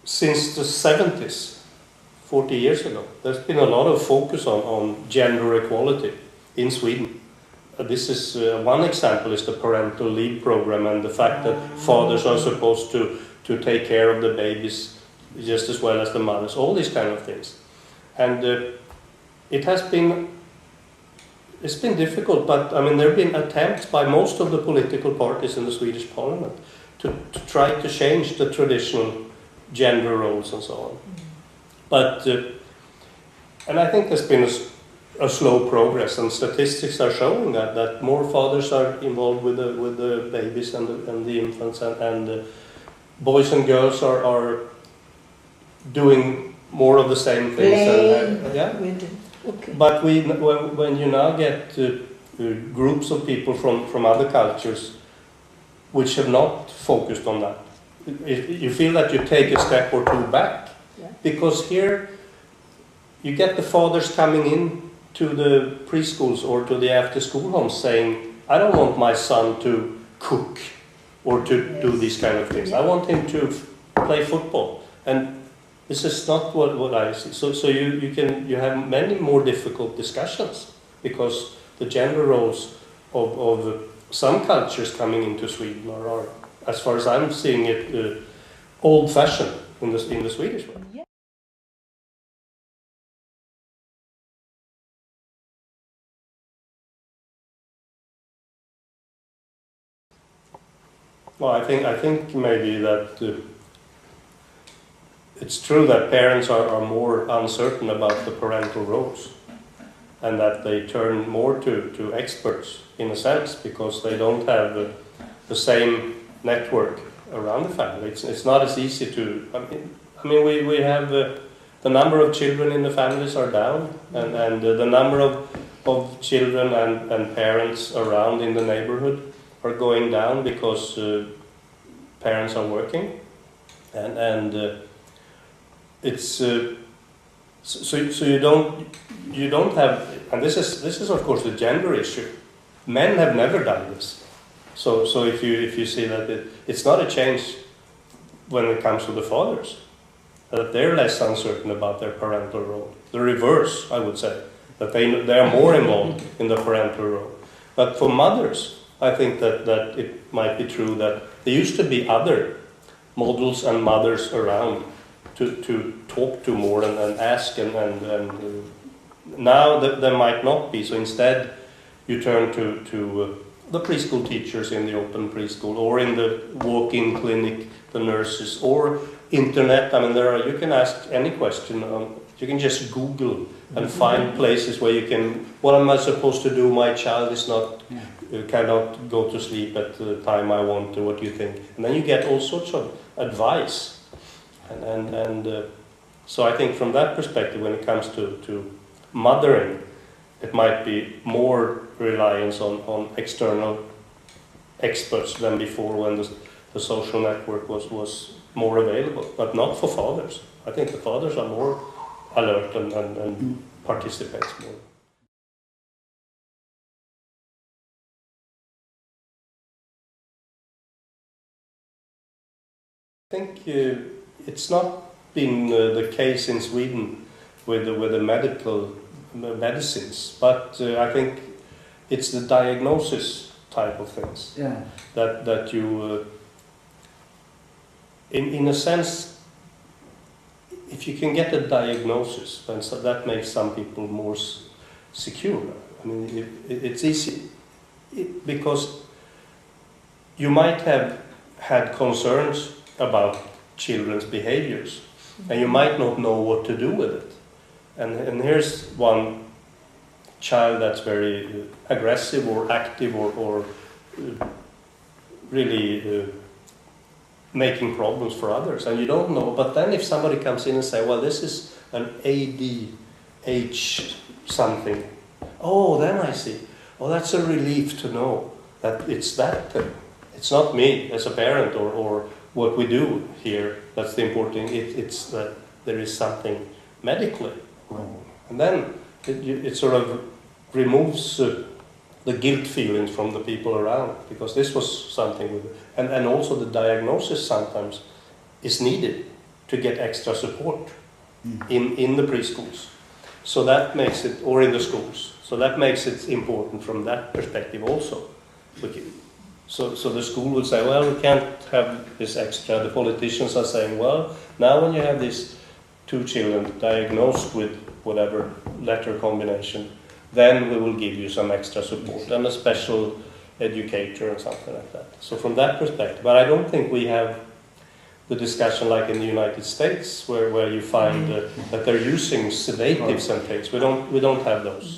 since the 70s, 40 years ago, there's been a lot of focus on gender equality in Sweden. This is one example is the parental leave program and the fact that fathers are supposed to take care of the babies just as well as the mothers, all these kind of things. And it's been difficult, but I mean there have been attempts by most of the political parties in the Swedish parliament to try to change the traditional gender roles and so on. But and I think there's been a slow progress, and statistics are showing that more fathers are involved with the babies and the infants, and boys and girls are doing more of the same things. Yeah. Okay. But when you now get groups of people from other cultures which have not focused on that, you feel that you take a step or two back. Yeah. Because here you get the fathers coming in to the preschools or to the after-school homes saying, I don't want my son to cook or to do these kind of things. I want him to play football. And this is not what I see. So you have many more difficult discussions because the gender roles of some cultures coming into Sweden are, as far as I'm seeing it, old-fashioned in the Swedish way. Yeah. Well, I think maybe that it's true that parents are more uncertain about the parental roles, and that they turn more to experts in a sense because they don't have the same network around the family. It's not as easy to. I mean we have the number of children in the families are down, and the number of children and parents around in the neighborhood are going down because parents are working, and it's so you don't have, and this is of course the gender issue. Men have never done this, so if you see that it's not a change when it comes to the fathers, that they're less uncertain about their parental role. The reverse, I would say, that they are more involved in the parental role. But for mothers, I think that it might be true that there used to be other models and mothers around to talk to more and ask, and now there might not be. So instead you turn to the preschool teachers in the open preschool, or in the walk-in clinic, the nurses, or internet. I mean, you can ask any question. You can just Google and find places where you can, what am I supposed to do? My child is not, cannot go to sleep at the time I want to, what do you think? And then you get all sorts of advice. And so I think from that perspective, when it comes to mothering, it might be more reliance on external experts than before, when the social network was more available, but not for fathers. I think the fathers are more alert and participates more. I think it's not been the case in Sweden with the medical medicines, but I think it's the diagnosis type of things. Yeah. That you, in a sense, if you can get a diagnosis, then that makes some people more secure. I mean, it's easy because you might have had concerns about children's behaviors, and you might not know what to do with it. And here's one child that's very aggressive or active or really making problems for others, and you don't know. But then if somebody comes in and say, well, this is an ADH something, oh, then I see. Well, that's a relief to know that it's that thing. It's not me as a parent or what we do here that's the important thing. It's that there is something medically wrong. And then it sort of removes the guilt feelings from the people around, because this was something with, and also the diagnosis sometimes is needed, to get extra support in the preschools. So that makes it, or in the schools. So that makes it important from that perspective also. So the school will say, well, we can't have this extra. The politicians are saying, well, now when you have these 2 children diagnosed with whatever letter combination, then we will give you some extra support and a special educator and something like that. So from that perspective, but I don't think we have the discussion like in the United States where you find that they're using sedatives and things. We don't have those.